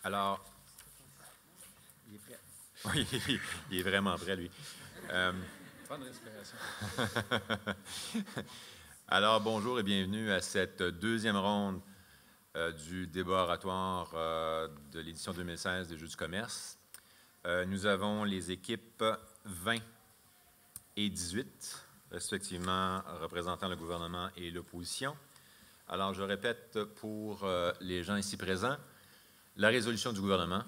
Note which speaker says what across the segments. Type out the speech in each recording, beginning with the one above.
Speaker 1: Alors, il est prêt. Oui, il est vraiment prêt, lui.
Speaker 2: Prends de respiration.
Speaker 1: Alors, bonjour et bienvenue à cette deuxième ronde du débat oratoire de l'édition 2016 des Jeux du commerce. Nous avons les équipes 20 et 18, respectivement représentant le gouvernement et l'opposition. Alors, je répète pour les gens ici présents, la résolution du gouvernement.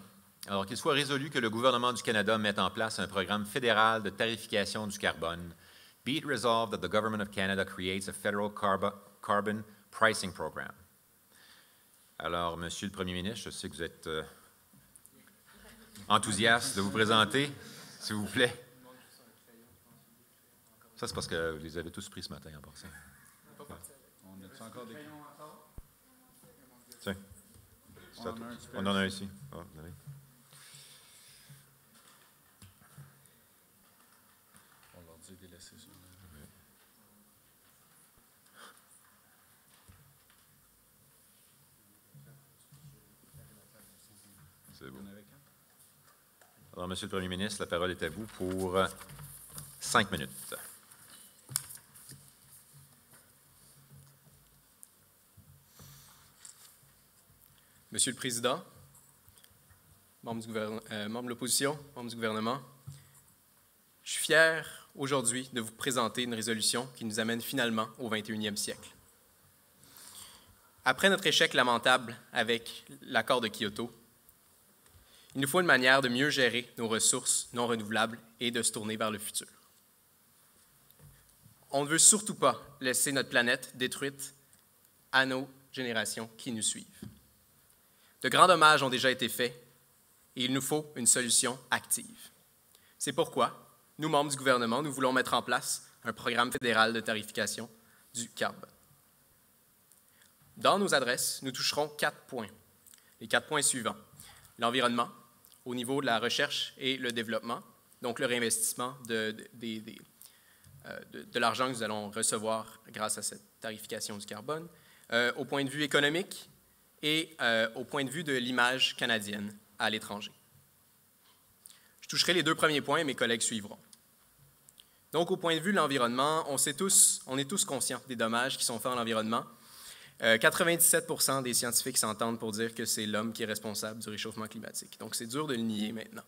Speaker 1: Alors, qu'il soit résolu que le gouvernement du Canada mette en place un programme fédéral de tarification du carbone. Be it resolved that the government of Canada creates a federal carbon pricing program. Alors, Monsieur le Premier ministre, je sais que vous êtes enthousiaste de vous présenter, s'il vous plaît. Ça, c'est parce que vous les avez tous pris ce matin en passant.
Speaker 2: On a-tu encore des crayons?
Speaker 1: Tiens. On en a un ici. Oh, vous avez.
Speaker 2: On leur dit de laisser ça.
Speaker 1: C'est beau. Alors, Monsieur le Premier ministre, la parole est à vous pour 5 minutes.
Speaker 3: Monsieur le Président, membres de l'opposition, membres du gouvernement, je suis fier aujourd'hui de vous présenter une résolution qui nous amène finalement au 21e siècle. Après notre échec lamentable avec l'accord de Kyoto, il nous faut une manière de mieux gérer nos ressources non renouvelables et de se tourner vers le futur. On ne veut surtout pas laisser notre planète détruite à nos générations qui nous suivent. De grands dommages ont déjà été faits et il nous faut une solution active. C'est pourquoi, nous, membres du gouvernement, nous voulons mettre en place un programme fédéral de tarification du carbone. Dans nos adresses, nous toucherons 4 points. Les 4 points suivants. L'environnement, au niveau de la recherche et le développement, donc le réinvestissement de l'argent que nous allons recevoir grâce à cette tarification du carbone. Au point de vue économique, et au point de vue de l'image canadienne à l'étranger. Je toucherai les 2 premiers points et mes collègues suivront. Donc, au point de vue de l'environnement, on est tous conscients des dommages qui sont faits à l'environnement. 97% des scientifiques s'entendent pour dire que c'est l'homme qui est responsable du réchauffement climatique. Donc, c'est dur de le nier maintenant.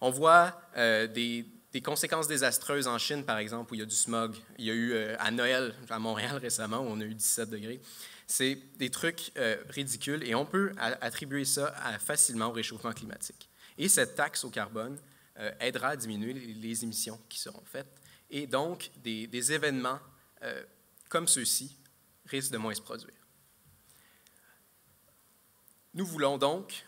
Speaker 3: On voit des conséquences désastreuses en Chine, par exemple, où il y a du smog. Il y a eu à Noël, à Montréal récemment, où on a eu 17 degrés. C'est des trucs ridicules et on peut attribuer ça facilement au réchauffement climatique. Et cette taxe au carbone aidera à diminuer les émissions qui seront faites. Et donc, des événements comme ceux-ci risquent de moins se produire. Nous voulons donc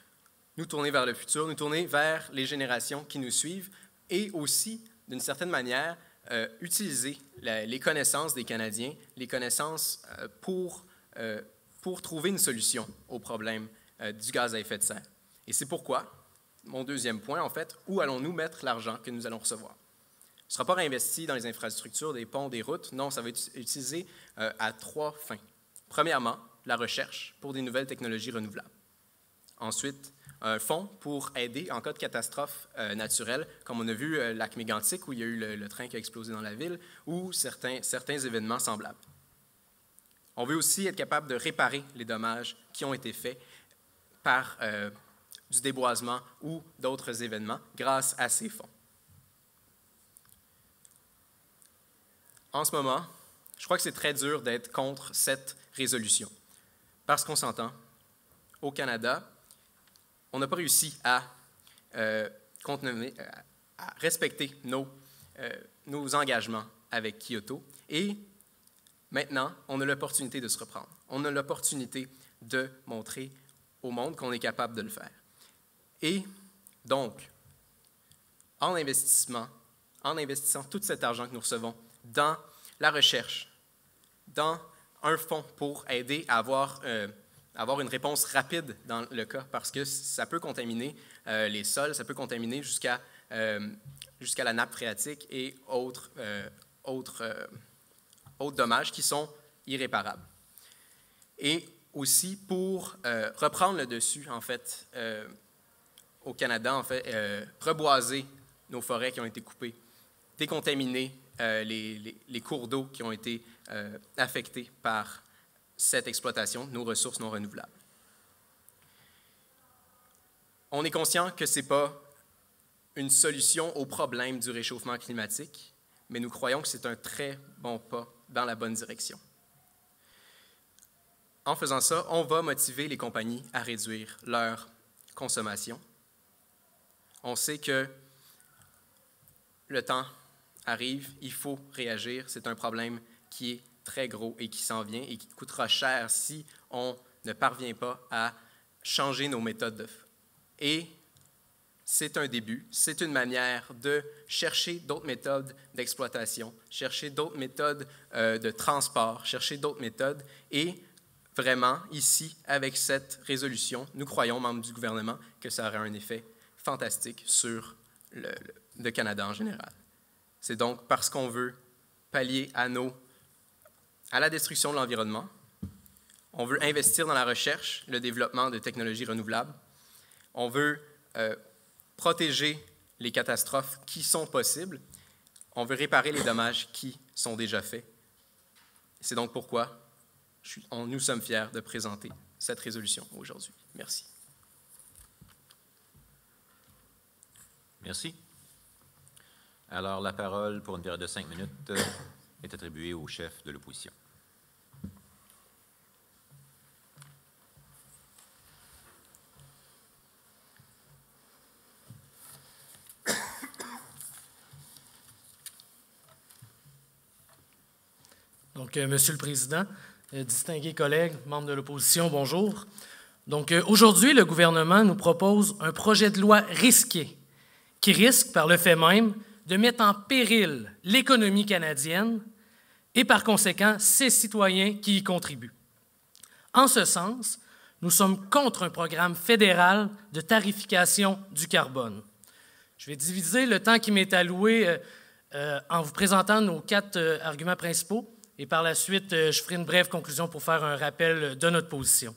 Speaker 3: nous tourner vers le futur, nous tourner vers les générations qui nous suivent et aussi, d'une certaine manière, utiliser les connaissances des Canadiens, les connaissances pour trouver une solution au problème du gaz à effet de serre. Et c'est pourquoi, mon deuxième point, en fait, où allons-nous mettre l'argent que nous allons recevoir? Ce ne sera pas réinvesti dans les infrastructures, des ponts, des routes. Non, ça va être utilisé à 3 fins. Premièrement, la recherche pour des nouvelles technologies renouvelables. Ensuite, un fonds pour aider en cas de catastrophe naturelle, comme on a vu le lac Mégantic, où il y a eu le train qui a explosé dans la ville, ou certains événements semblables. On veut aussi être capable de réparer les dommages qui ont été faits par du déboisement ou d'autres événements grâce à ces fonds. En ce moment, je crois que c'est très dur d'être contre cette résolution parce qu'on s'entend, au Canada, on n'a pas réussi à respecter nos engagements avec Kyoto et maintenant, on a l'opportunité de se reprendre. On a l'opportunité de montrer au monde qu'on est capable de le faire. Et donc, en investissant tout cet argent que nous recevons dans la recherche, dans un fonds pour aider à avoir une réponse rapide dans le cas, parce que ça peut contaminer les sols, ça peut contaminer jusqu'à la nappe phréatique et autres dommages qui sont irréparables. Et aussi pour reprendre le dessus, en fait, au Canada, en fait, reboiser nos forêts qui ont été coupées, décontaminer les cours d'eau qui ont été affectés par cette exploitation de nos ressources non renouvelables. On est conscient que ce n'est pas une solution au problème du réchauffement climatique, mais nous croyons que c'est un très bon pas dans la bonne direction. En faisant ça, on va motiver les compagnies à réduire leur consommation. On sait que le temps arrive, il faut réagir. C'est un problème qui est très gros et qui s'en vient et qui coûtera cher si on ne parvient pas à changer nos méthodes. Et c'est un début, c'est une manière de chercher d'autres méthodes d'exploitation, chercher d'autres méthodes de transport, chercher d'autres méthodes. Et vraiment, ici, avec cette résolution, nous croyons, membres du gouvernement, que ça aurait un effet fantastique sur le Canada en général. C'est donc parce qu'on veut pallier à la destruction de l'environnement, on veut investir dans la recherche, le développement de technologies renouvelables, on veut protéger les catastrophes qui sont possibles, on veut réparer les dommages qui sont déjà faits. C'est donc pourquoi nous sommes fiers de présenter cette résolution aujourd'hui. Merci.
Speaker 1: Merci. Alors, la parole pour une période de 5 minutes est attribuée au chef de l'opposition.
Speaker 4: Donc, Monsieur le Président, distingués collègues, membres de l'opposition, bonjour. Donc, aujourd'hui, le gouvernement nous propose un projet de loi risqué, qui risque, par le fait même, de mettre en péril l'économie canadienne et, par conséquent, ses citoyens qui y contribuent. En ce sens, nous sommes contre un programme fédéral de tarification du carbone. Je vais diviser le temps qui m'est alloué en vous présentant nos 4 arguments principaux et par la suite, je ferai une brève conclusion pour faire un rappel de notre position.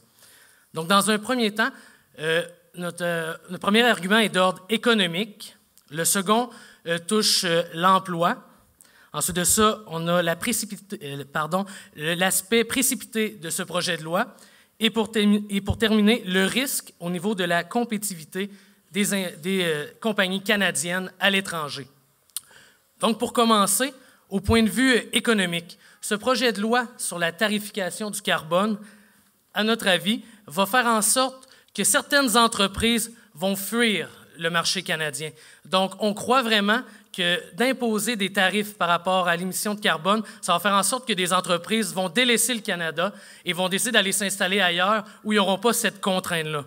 Speaker 4: Donc, dans un premier temps, le premier argument est d'ordre économique. Le second touche l'emploi. Ensuite de ça, on a l'aspect précipité de ce projet de loi. Et pour terminer, le risque au niveau de la compétitivité des compagnies canadiennes à l'étranger. Donc, pour commencer, au point de vue économique, ce projet de loi sur la tarification du carbone, à notre avis, va faire en sorte que certaines entreprises vont fuir le marché canadien. Donc, on croit vraiment que d'imposer des tarifs par rapport à l'émission de carbone, ça va faire en sorte que des entreprises vont délaisser le Canada et vont décider d'aller s'installer ailleurs où ils n'auront pas cette contrainte-là.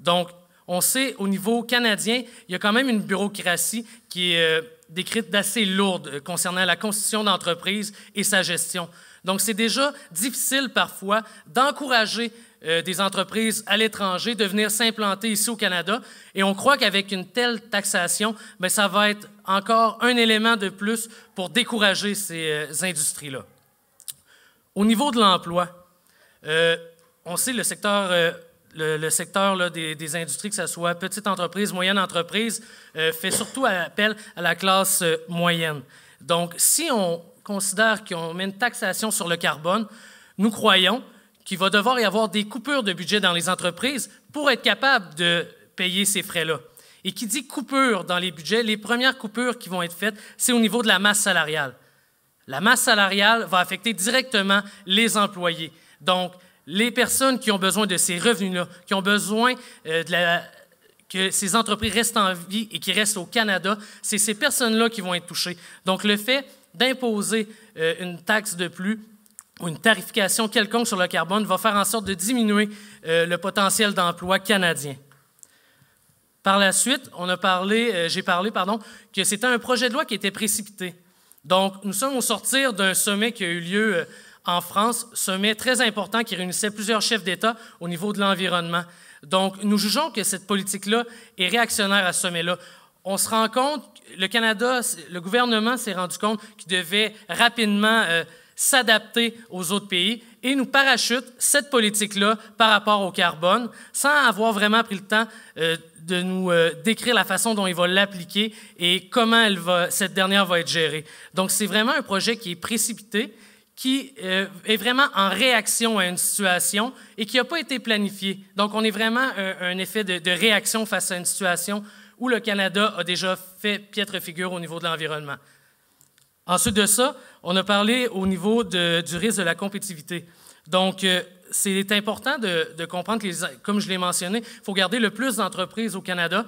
Speaker 4: Donc, on sait, au niveau canadien, il y a quand même une bureaucratie qui est décrite d'assez lourde concernant la constitution d'entreprise et sa gestion. Donc, c'est déjà difficile parfois d'encourager des entreprises à l'étranger de venir s'implanter ici au Canada. Et on croit qu'avec une telle taxation, bien, ça va être encore un élément de plus pour décourager ces industries-là. Au niveau de l'emploi, on sait le secteur là, des industries, que ce soit petite entreprise, moyenne entreprise, fait surtout appel à la classe moyenne. Donc, si on considère qu'on met une taxation sur le carbone, nous croyons qu'il va devoir y avoir des coupures de budget dans les entreprises pour être capable de payer ces frais-là. Et qui dit coupure dans les budgets, les premières coupures qui vont être faites, c'est au niveau de la masse salariale. La masse salariale va affecter directement les employés. Donc, les personnes qui ont besoin de ces revenus-là, qui ont besoin que ces entreprises restent en vie et qui restent au Canada, c'est ces personnes-là qui vont être touchées. Donc, le fait d'imposer une taxe de plus ou une tarification quelconque sur le carbone va faire en sorte de diminuer le potentiel d'emploi canadien. Par la suite, j'ai parlé que c'était un projet de loi qui était précipité. Donc, nous sommes au sortir d'un sommet qui a eu lieu en France, sommet très important qui réunissait plusieurs chefs d'État au niveau de l'environnement. Donc, nous jugeons que cette politique-là est réactionnaire à ce sommet-là. On se rend compte, le Canada, le gouvernement s'est rendu compte qu'il devait rapidement s'adapter aux autres pays et nous parachute cette politique-là par rapport au carbone sans avoir vraiment pris le temps de nous décrire la façon dont il va l'appliquer et comment cette dernière va être gérée. Donc, c'est vraiment un projet qui est précipité, qui est vraiment en réaction à une situation et qui n'a pas été planifié. Donc, on est vraiment un effet de réaction face à une situation où le Canada a déjà fait piètre figure au niveau de l'environnement. Ensuite de ça, on a parlé au niveau du risque de la compétitivité. Donc, c'est important de comprendre que, comme je l'ai mentionné, il faut garder le plus d'entreprises au Canada.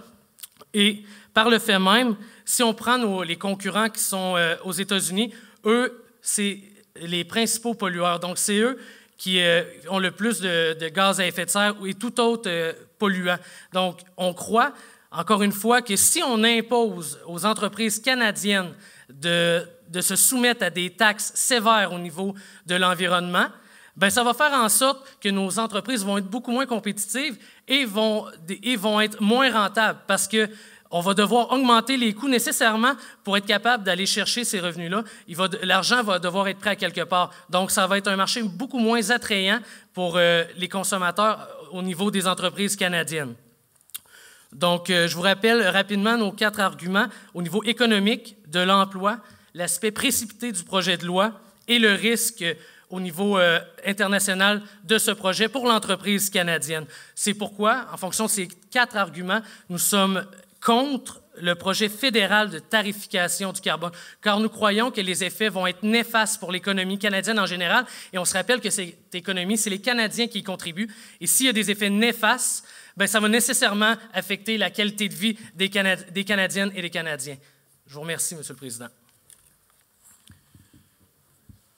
Speaker 4: Et par le fait même, si on prend les concurrents qui sont aux États-Unis, eux, c'est les principaux pollueurs. Donc, c'est eux qui ont le plus de gaz à effet de serre et tout autre polluant. Donc, on croit, encore une fois, que si on impose aux entreprises canadiennes de se soumettre à des taxes sévères au niveau de l'environnement, bien, ça va faire en sorte que nos entreprises vont être beaucoup moins compétitives et vont être moins rentables parce qu'on va devoir augmenter les coûts nécessairement pour être capable d'aller chercher ces revenus-là. L'argent va devoir être prêt à quelque part. Donc, ça va être un marché beaucoup moins attrayant pour les consommateurs au niveau des entreprises canadiennes. Donc, je vous rappelle rapidement nos 4 arguments au niveau économique, de l'emploi, l'aspect précipité du projet de loi et le risque au niveau international de ce projet pour l'entreprise canadienne. C'est pourquoi, en fonction de ces 4 arguments, nous sommes contre le projet fédéral de tarification du carbone, car nous croyons que les effets vont être néfastes pour l'économie canadienne en général, et on se rappelle que cette économie, c'est les Canadiens qui y contribuent, et s'il y a des effets néfastes, bien, ça va nécessairement affecter la qualité de vie des Canadiennes et des Canadiens. Je vous remercie, M. le Président.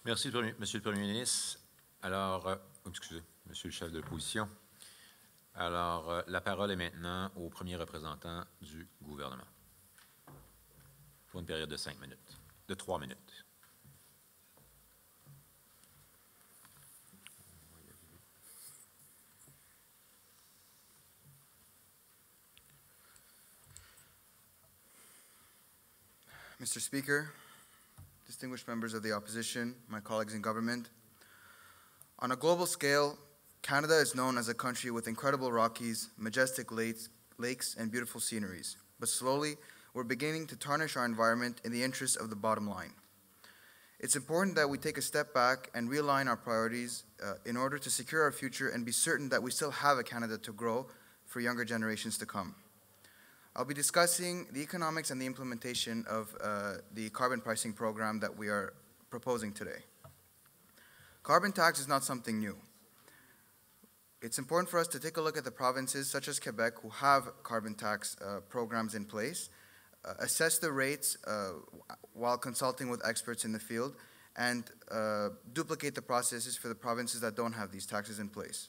Speaker 1: Merci, Monsieur le Premier ministre. Alors, excusez, Monsieur le chef de l'opposition. Alors, la parole est maintenant au premier représentant du gouvernement pour une période de 5 minutes, de 3 minutes.
Speaker 5: Mr. Speaker, distinguished members of the opposition, my colleagues in government, on a global scale, Canada is known as a country with incredible Rockies, majestic lakes, and beautiful sceneries. But slowly, we're beginning to tarnish our environment in the interest of the bottom line. It's important that we take a step back and realign our priorities in order to secure our future and be certain that we still have a Canada to grow for younger generations to come. I'll be discussing the economics and the implementation of the carbon pricing program that we are proposing today. Carbon tax is not something new. It's important for us to take a look at the provinces such as Quebec who have carbon tax programs in place, assess the rates while consulting with experts in the field, and duplicate the processes for the provinces that don't have these taxes in place.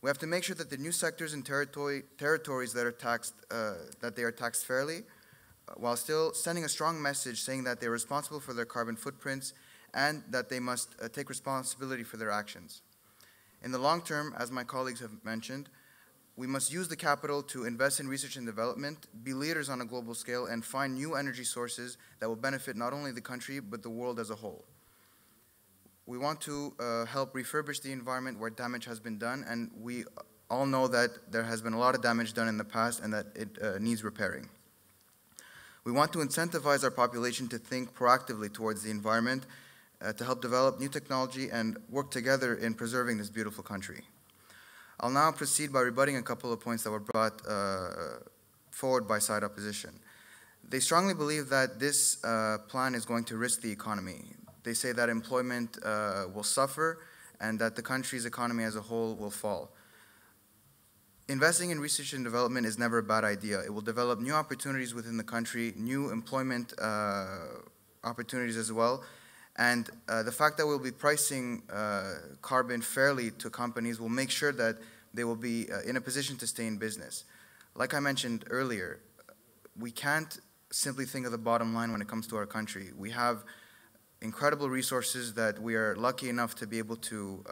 Speaker 5: We have to make sure that the new sectors and territories that are taxed, that they are taxed fairly, while still sending a strong message saying that they're responsible for their carbon footprints and that they must take responsibility for their actions. In the long term, as my colleagues have mentioned, we must use the capital to invest in research and development, be leaders on a global scale, and find new energy sources that will benefit not only the country, but the world as a whole. We want to help refurbish the environment where damage has been done, and we all know that there has been a lot of damage done in the past and that it needs repairing. We want to incentivize our population to think proactively towards the environment, to help develop new technology and work together in preserving this beautiful country. I'll now proceed by rebutting a couple of points that were brought forward by side opposition. They strongly believe that this plan is going to risk the economy. They say that employment will suffer and that the country's economy as a whole will fall. Investing in research and development is never a bad idea. It will develop new opportunities within the country, new employment opportunities as well. And the fact that we'll be pricing carbon fairly to companies will make sure that they will be in a position to stay in business. Like I mentioned earlier, we can't simply think of the bottom line when it comes to our country. We have incredible resources that we are lucky enough to be able to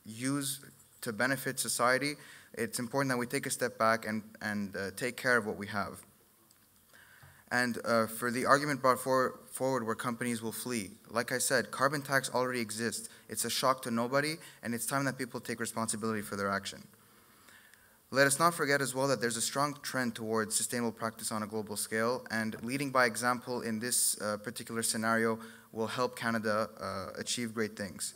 Speaker 5: use to benefit society. It's important that we take a step back and take care of what we have. And for the argument brought forward where companies will flee, like I said, carbon tax already exists. It's a shock to nobody, and it's time that people take responsibility for their action. Let us not forget as well that there's a strong trend towards sustainable practice on a global scale, and leading by example in this particular scenario will help Canada achieve great things.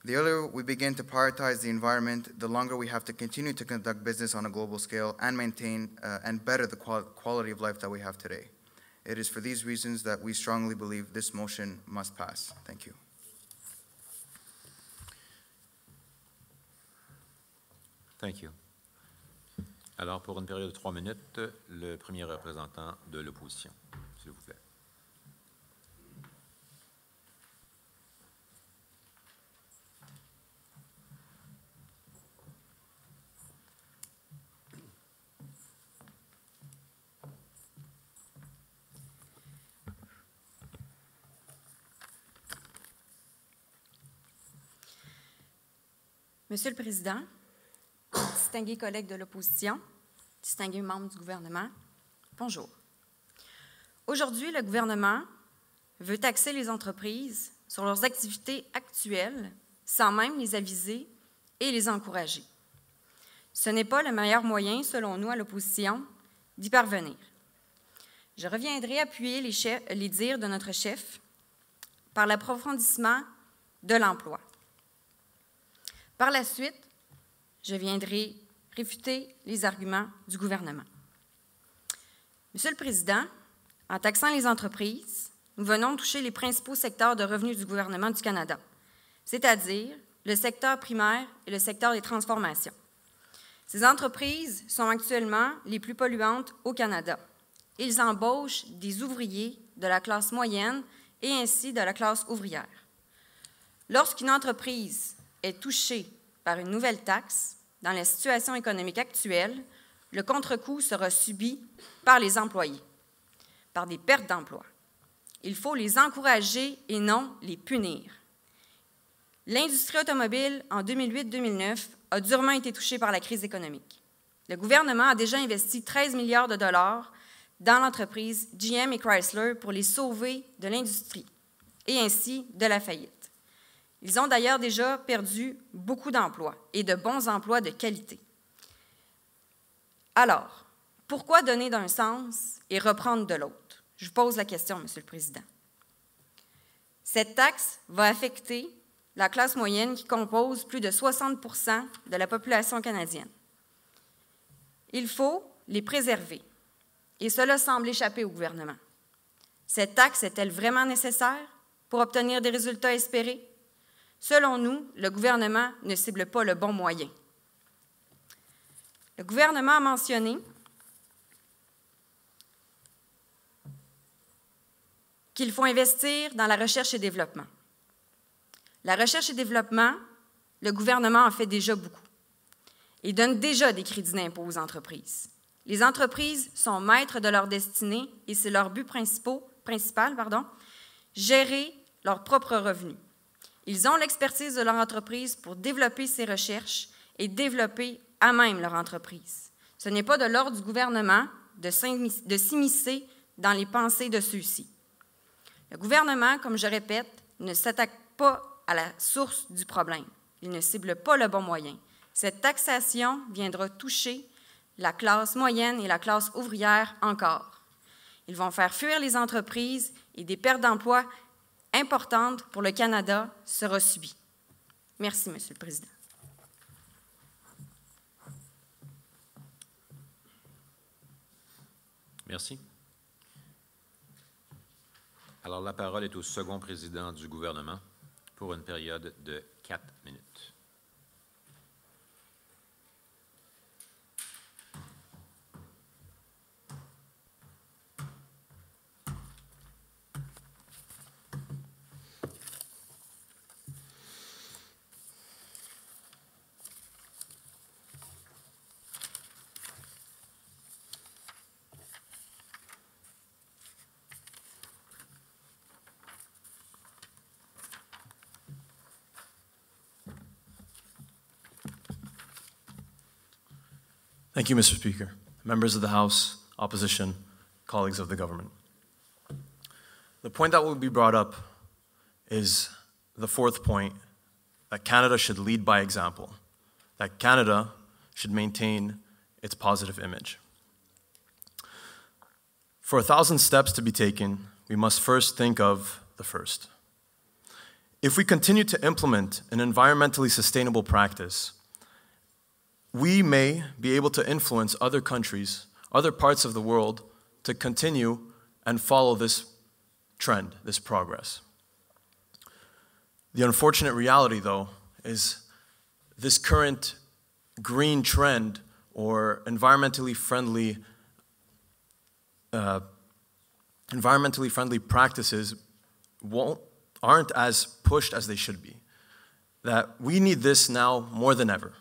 Speaker 5: The earlier we begin to prioritize the environment, the longer we have to continue to conduct business on a global scale and maintain and better the quality of life that we have today. It is for these reasons that we strongly believe this motion must pass. Thank you.
Speaker 1: Thank you. Alors, pour une période de 3 minutes, le premier représentant de l'opposition, s'il vous plaît.
Speaker 6: Monsieur le Président, distingués collègues de l'opposition, distingués membres du gouvernement, bonjour. Aujourd'hui, le gouvernement veut taxer les entreprises sur leurs activités actuelles sans même les aviser et les encourager. Ce n'est pas le meilleur moyen, selon nous, à l'opposition, d'y parvenir. Je reviendrai appuyer les dires de notre chef par l'approfondissement de l'emploi. Par la suite, je viendrai réfuter les arguments du gouvernement. Monsieur le Président, en taxant les entreprises, nous venons de toucher les principaux secteurs de revenus du gouvernement du Canada, c'est-à-dire le secteur primaire et le secteur des transformations. Ces entreprises sont actuellement les plus polluantes au Canada. Ils embauchent des ouvriers de la classe moyenne et ainsi de la classe ouvrière. Lorsqu'une entreprise est touchée par une nouvelle taxe, dans la situation économique actuelle, le contre-coup sera subi par les employés, par des pertes d'emploi. Il faut les encourager et non les punir. L'industrie automobile, en 2008-2009, a durement été touchée par la crise économique. Le gouvernement a déjà investi 13 milliards de dollars dans l'entreprise GM et Chrysler pour les sauver de l'industrie et ainsi de la faillite. Ils ont d'ailleurs déjà perdu beaucoup d'emplois et de bons emplois de qualité. Alors, pourquoi donner d'un sens et reprendre de l'autre? Je vous pose la question, Monsieur le Président. Cette taxe va affecter la classe moyenne qui compose plus de 60% de la population canadienne. Il faut les préserver et cela semble échapper au gouvernement. Cette taxe est-elle vraiment nécessaire pour obtenir des résultats espérés? Selon nous, le gouvernement ne cible pas le bon moyen. Le gouvernement a mentionné qu'il faut investir dans la recherche et développement. La recherche et développement, le gouvernement en fait déjà beaucoup et donne déjà des crédits d'impôt aux entreprises. Les entreprises sont maîtres de leur destinée et c'est leur but principal, gérer leurs propres revenus. Ils ont l'expertise de leur entreprise pour développer ces recherches et développer à même leur entreprise. Ce n'est pas de l'ordre du gouvernement de s'immiscer dans les pensées de ceux-ci. Le gouvernement, comme je répète, ne s'attaque pas à la source du problème. Il ne cible pas le bon moyen. Cette taxation viendra toucher la classe moyenne et la classe ouvrière encore. Ils vont faire fuir les entreprises et des pertes d'emplois importante pour le Canada sera subie. Merci, Monsieur le Président.
Speaker 1: Merci. Alors, la parole est au second président du gouvernement pour une période de 4 minutes.
Speaker 7: Thank you, Mr. Speaker. Members of the House, opposition, colleagues of the government. The point that will be brought up is the fourth point, that Canada should lead by example, that Canada should maintain its positive image. For 1,000 steps to be taken, we must first think of the first. If we continue to implement an environmentally sustainable practice, we may be able to influence other countries, other parts of the world, to continue and follow this trend, this progress. The unfortunate reality, though, is this current green trend or environmentally friendly practices aren't as pushed as they should be. That we need this now more than ever.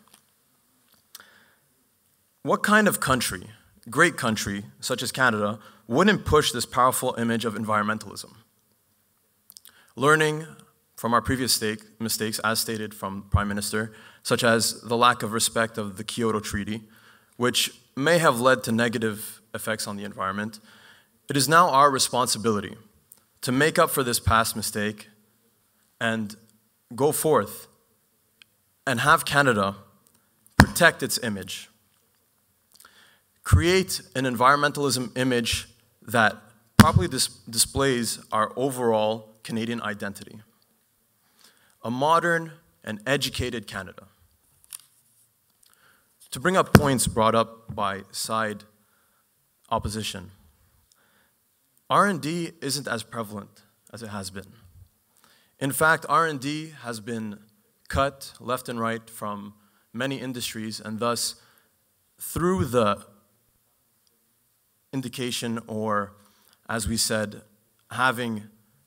Speaker 7: What kind of country, great country, such as Canada, wouldn't push this powerful image of environmentalism? Learning from our previous mistakes, as stated from Prime Minister, such as the lack of respect of the Kyoto Treaty, which may have led to negative effects on the environment, it is now our responsibility to make up for this past mistake and go forth and have Canada protect its image. Create an environmentalism image that properly displays our overall Canadian identity. A modern and educated Canada. To bring up points brought up by side opposition, R&D isn't as prevalent as it has been. In fact, R&D has been cut left and right from many industries, and thus, through the indication, or as we said, having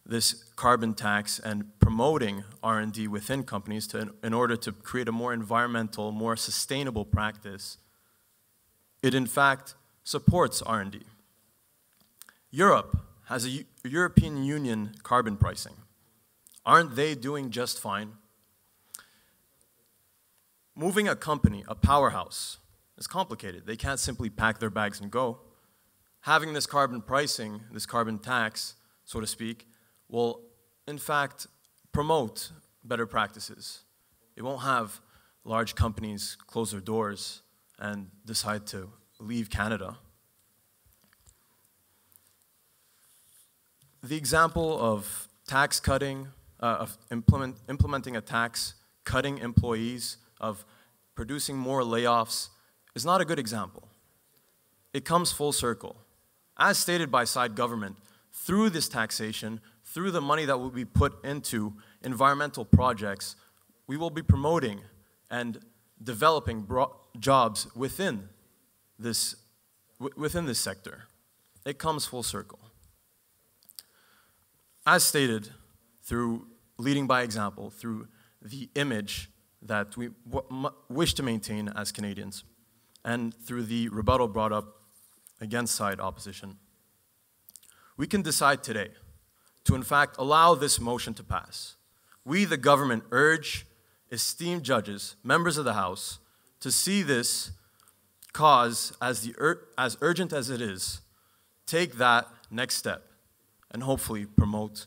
Speaker 7: this carbon tax and promoting R&D within companies in order to create a more environmental, more sustainable practice, it in fact supports R&D. Europe has a European Union carbon pricing. Aren't they doing just fine? Moving a company, a powerhouse, is complicated. They can't simply pack their bags and go. Having this carbon pricing, this carbon tax, so to speak, will in fact promote better practices. It won't have large companies close their doors and decide to leave Canada. The example of tax cutting, of implementing a tax, cutting employees, of producing more layoffs, is not a good example. It comes full circle. As stated by side government, through this taxation, through the money that will be put into environmental projects, we will be promoting and developing jobs within this sector. It comes full circle. As stated, through leading by example, through the image that we wish to maintain as Canadians, and through the rebuttal brought up against side opposition, we can decide today to in fact allow this motion to pass. We, the government, urge esteemed judges, members of the House, to see this cause as urgent as it is, take that next step, and hopefully promote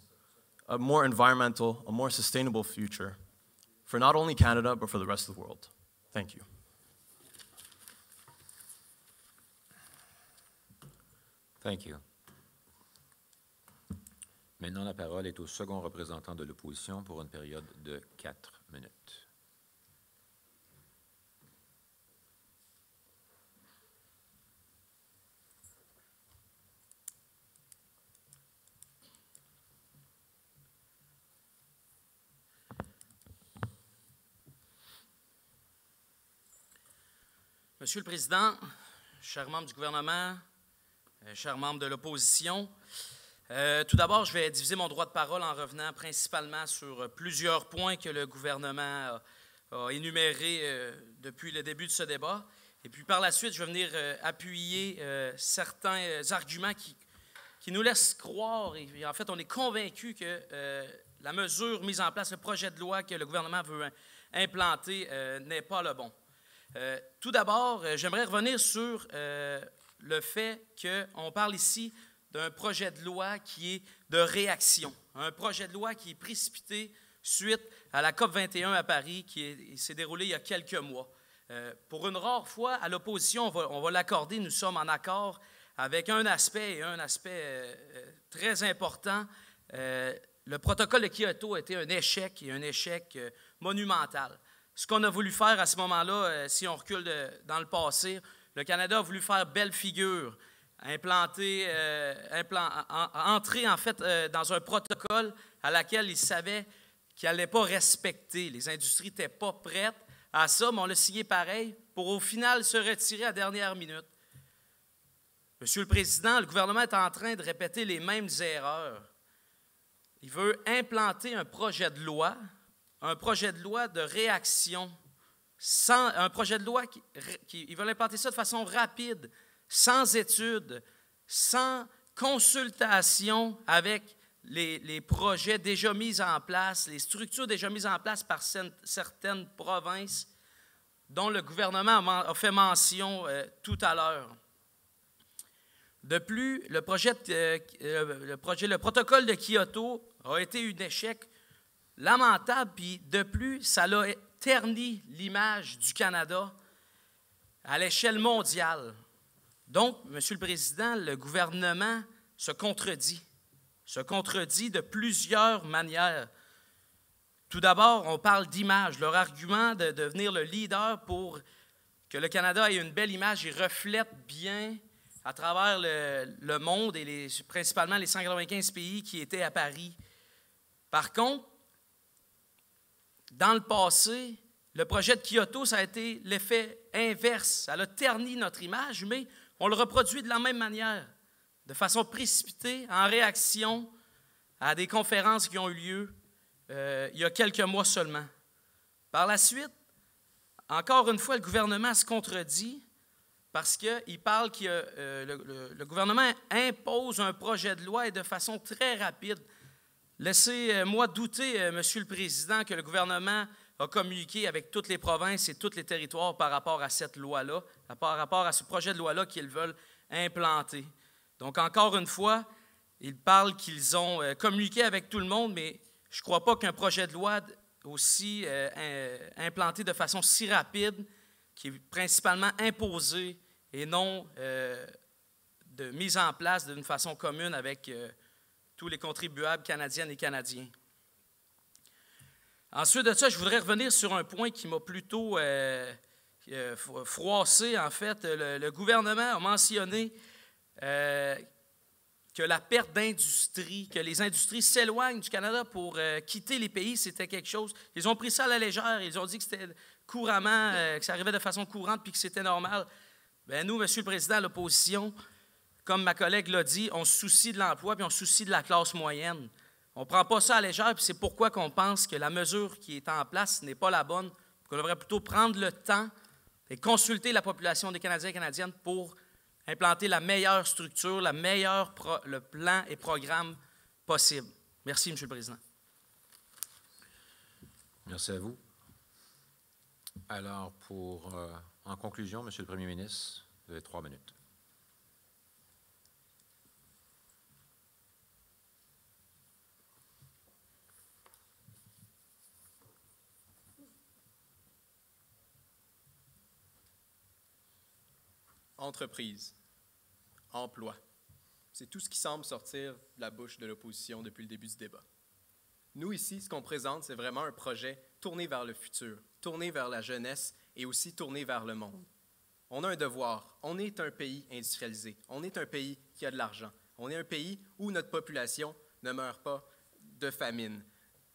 Speaker 7: a more environmental, a more sustainable future for not only Canada, but for the rest of the world. Thank you.
Speaker 1: Thank you. Maintenant, la parole est au second représentant de l'opposition pour une période de 4 minutes.
Speaker 4: Monsieur le Président, chers membres du gouvernement, chers membres de l'opposition, tout d'abord, je vais diviser mon droit de parole en revenant principalement sur plusieurs points que le gouvernement a énumérés depuis le début de ce débat. Et puis par la suite, je vais venir appuyer certains arguments qui nous laissent croire, et en fait, on est convaincu que la mesure mise en place, le projet de loi que le gouvernement veut implanter n'est pas le bon. Tout d'abord, j'aimerais revenir sur le fait qu'on parle ici d'un projet de loi qui est de réaction, un projet de loi qui est précipité suite à la COP 21 à Paris qui s'est déroulée il y a quelques mois. Pour une rare fois, à l'opposition, on va l'accorder, nous sommes en accord avec un aspect très important. Le protocole de Kyoto a été un échec, et un échec monumental. Ce qu'on a voulu faire à ce moment-là, si on recule dans le passé, le Canada a voulu faire belle figure, entrer en fait dans un protocole à laquelle il savait qu'il n'allait pas respecter. Les industries n'étaient pas prêtes à ça, mais on l'a signé pareil pour au final se retirer à la dernière minute. Monsieur le Président, le gouvernement est en train de répéter les mêmes erreurs. Il veut implanter un projet de loi de réaction, un projet de loi ils veulent implanter ça de façon rapide, sans études, sans consultation avec les projets déjà mis en place, les structures déjà mises en place par certaines provinces dont le gouvernement a fait mention tout à l'heure. De plus, le protocole de Kyoto a été un échec lamentable, puis de plus, ça a terni l'image du Canada à l'échelle mondiale. Donc, Monsieur le Président, le gouvernement se contredit de plusieurs manières. Tout d'abord, on parle d'image. Leur argument de devenir le leader pour que le Canada ait une belle image et reflète bien à travers le monde et principalement les 195 pays qui étaient à Paris. Par contre, dans le passé, le projet de Kyoto, ça a été l'effet inverse. Ça a terni notre image, mais on le reproduit de la même manière, de façon précipitée, en réaction à des conférences qui ont eu lieu il y a quelques mois seulement. Par la suite, encore une fois, le gouvernement se contredit parce qu'il parle que le gouvernement impose un projet de loi et de façon très rapide. Laissez-moi douter, Monsieur le Président, que le gouvernement a communiqué avec toutes les provinces et tous les territoires par rapport à cette loi-là, par rapport à ce projet de loi-là qu'ils veulent implanter. Donc, encore une fois, ils parlent qu'ils ont communiqué avec tout le monde, mais je ne crois pas qu'un projet de loi aussi implanté de façon si rapide, qui est principalement imposé et non de mise en place d'une façon commune avec tous les contribuables canadiennes et canadiens. Ensuite de ça, je voudrais revenir sur un point qui m'a plutôt froissé. En fait, le gouvernement a mentionné que la perte d'industrie, que les industries s'éloignent du Canada pour quitter les pays, c'était quelque chose. Ils ont pris ça à la légère. Ils ont dit que c'était couramment, que ça arrivait de façon courante puis que c'était normal. Bien, nous, Monsieur le Président, à l'opposition, comme ma collègue l'a dit, on se soucie de l'emploi puis on se soucie de la classe moyenne. On ne prend pas ça à la légère, puis c'est pourquoi qu'on pense que la mesure qui est en place n'est pas la bonne, qu'on devrait plutôt prendre le temps et consulter la population des Canadiens et Canadiennes pour implanter la meilleure structure, le plan et programme possible. Merci, Monsieur le Président.
Speaker 1: Merci à vous. Alors, en conclusion, Monsieur le Premier ministre, vous avez 3 minutes.
Speaker 3: Entreprise, emploi. C'est tout ce qui semble sortir de la bouche de l'opposition depuis le début du débat. Nous, ici, ce qu'on présente, c'est vraiment un projet tourné vers le futur, tourné vers la jeunesse et aussi tourné vers le monde. On a un devoir. On est un pays industrialisé. On est un pays qui a de l'argent. On est un pays où notre population ne meurt pas de famine.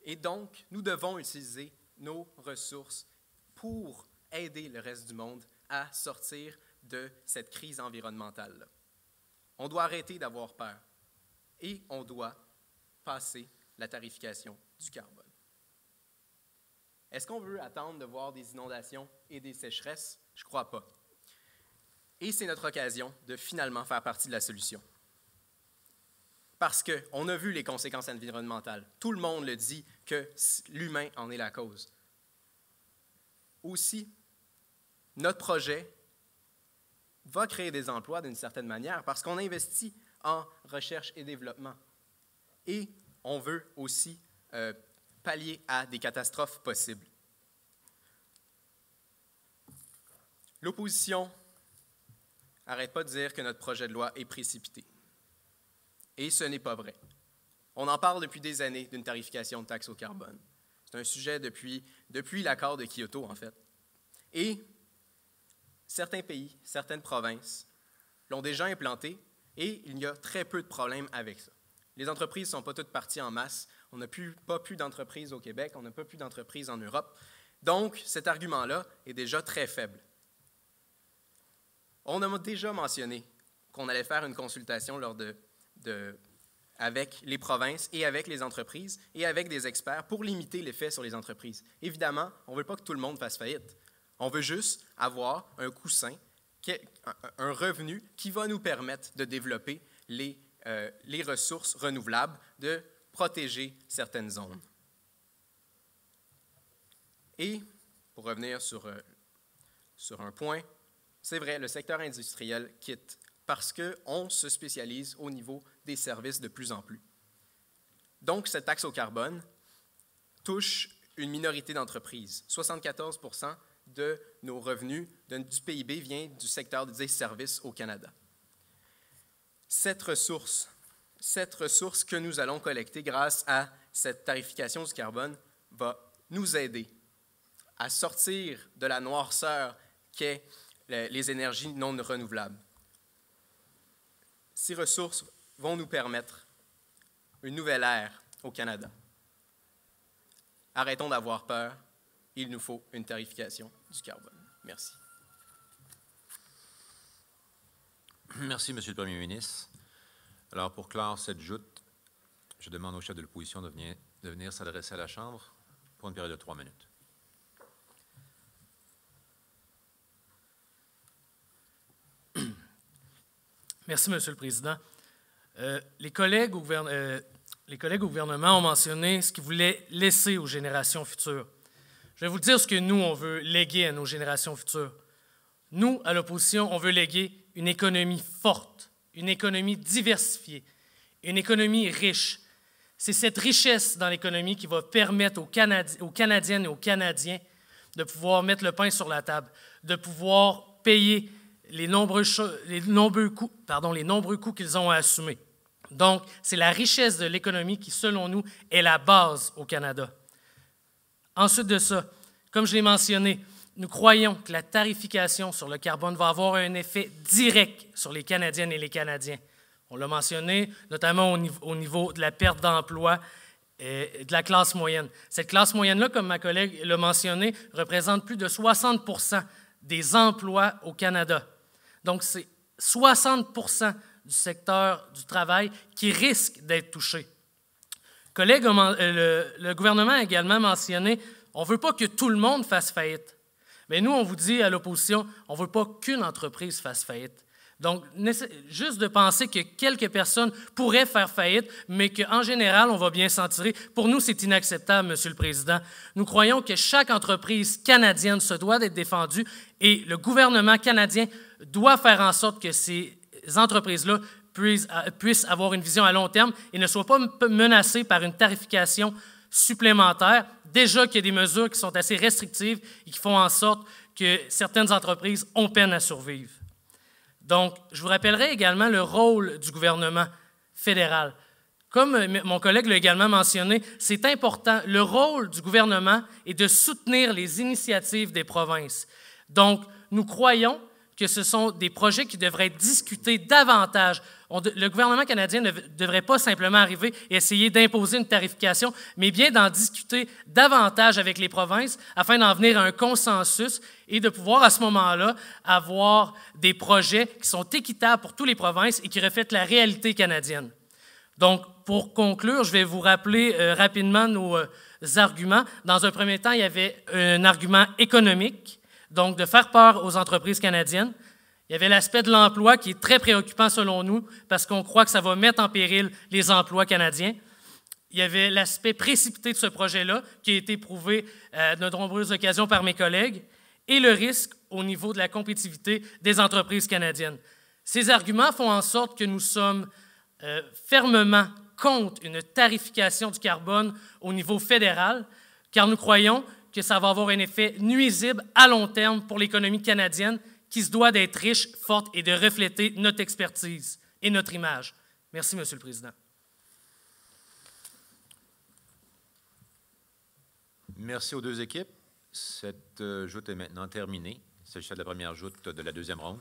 Speaker 3: Et donc, nous devons utiliser nos ressources pour aider le reste du monde à sortir de cette crise environnementale-là. On doit arrêter d'avoir peur et on doit passer la tarification du carbone. Est-ce qu'on veut attendre de voir des inondations et des sécheresses? Je ne crois pas. Et c'est notre occasion de finalement faire partie de la solution. Parce qu'on a vu les conséquences environnementales. Tout le monde le dit que l'humain en est la cause. Aussi, notre projet va créer des emplois d'une certaine manière parce qu'on investit en recherche et développement. Et on veut aussi pallier à des catastrophes possibles. L'opposition n'arrête pas de dire que notre projet de loi est précipité. Et ce n'est pas vrai. On en parle depuis des années d'une tarification de taxes au carbone. C'est un sujet depuis l'accord de Kyoto, en fait. Et certains pays, certaines provinces l'ont déjà implanté et il y a très peu de problèmes avec ça. Les entreprises ne sont pas toutes parties en masse. On n'a pas plus d'entreprises au Québec, on n'a pas plus d'entreprises en Europe. Donc, cet argument-là est déjà très faible. On a déjà mentionné qu'on allait faire une consultation avec les provinces et avec les entreprises et avec des experts pour limiter l'effet sur les entreprises. Évidemment, on ne veut pas que tout le monde fasse faillite. On veut juste avoir un coussin, un revenu qui va nous permettre de développer les ressources renouvelables, de protéger certaines zones. Et, pour revenir sur un point, c'est vrai, le secteur industriel quitte parce qu'on se spécialise au niveau des services de plus en plus. Donc, cette taxe au carbone touche une minorité d'entreprises. 74 % de nos revenus du PIB vient du secteur des services au Canada. Cette ressource que nous allons collecter grâce à cette tarification du carbone va nous aider à sortir de la noirceur qu'est les énergies non renouvelables. Ces ressources vont nous permettre une nouvelle ère au Canada. Arrêtons d'avoir peur. Il nous faut une tarification du carbone. Merci.
Speaker 1: Merci, Monsieur le Premier ministre. Alors, pour clore cette joute, je demande au chef de l'opposition de venir s'adresser à la Chambre pour une période de 3 minutes.
Speaker 4: Merci, Monsieur le Président. Les collègues au gouvernement ont mentionné ce qu'ils voulaient laisser aux générations futures. Je vais vous dire ce que nous, on veut léguer à nos générations futures. Nous, à l'opposition, on veut léguer une économie forte, une économie diversifiée, une économie riche. C'est cette richesse dans l'économie qui va permettre aux Canadiennes et aux Canadiens de pouvoir mettre le pain sur la table, de pouvoir payer les nombreux coûts qu'ils ont à assumer. Donc, c'est la richesse de l'économie qui, selon nous, est la base au Canada. Ensuite de ça, comme je l'ai mentionné, nous croyons que la tarification sur le carbone va avoir un effet direct sur les Canadiennes et les Canadiens. On l'a mentionné, notamment au niveau de la perte d'emploi et de la classe moyenne. Cette classe moyenne-là, comme ma collègue l'a mentionné, représente plus de 60 % des emplois au Canada. Donc, c'est 60 % du secteur du travail qui risque d'être touché. Le gouvernement a également mentionné on ne veut pas que tout le monde fasse faillite. Mais nous, on vous dit à l'opposition, on ne veut pas qu'une entreprise fasse faillite. Donc, juste de penser que quelques personnes pourraient faire faillite, mais qu'en général, on va bien s'en tirer, pour nous, c'est inacceptable, Monsieur le Président. Nous croyons que chaque entreprise canadienne se doit d'être défendue et le gouvernement canadien doit faire en sorte que ces entreprises-là puissent avoir une vision à long terme et ne soient pas menacées par une tarification supplémentaire. Déjà qu'il y a des mesures qui sont assez restrictives et qui font en sorte que certaines entreprises ont peine à survivre. Donc, je vous rappellerai également le rôle du gouvernement fédéral. Comme mon collègue l'a également mentionné, c'est important. Le rôle du gouvernement est de soutenir les initiatives des provinces. Donc, nous croyons que ce sont des projets qui devraient être discutés davantage. Le gouvernement canadien ne devrait pas simplement arriver et essayer d'imposer une tarification, mais bien d'en discuter davantage avec les provinces afin d'en venir à un consensus et de pouvoir à ce moment-là avoir des projets qui sont équitables pour toutes les provinces et qui reflètent la réalité canadienne. Donc, pour conclure, je vais vous rappeler rapidement nos arguments. Dans un premier temps, il y avait un argument économique, donc de faire peur aux entreprises canadiennes. Il y avait l'aspect de l'emploi qui est très préoccupant selon nous parce qu'on croit que ça va mettre en péril les emplois canadiens. Il y avait l'aspect précipité de ce projet-là qui a été prouvé à de nombreuses occasions par mes collègues. et le risque au niveau de la compétitivité des entreprises canadiennes. Ces arguments font en sorte que nous sommes fermement contre une tarification du carbone au niveau fédéral, car nous croyons que ça va avoir un effet nuisible à long terme pour l'économie canadienne qui se doit d'être riche, forte et de refléter notre expertise et notre image. Merci, Monsieur le Président.
Speaker 1: Merci aux deux équipes. Cette joute est maintenant terminée. Il s'agissait de la première joute de la deuxième ronde.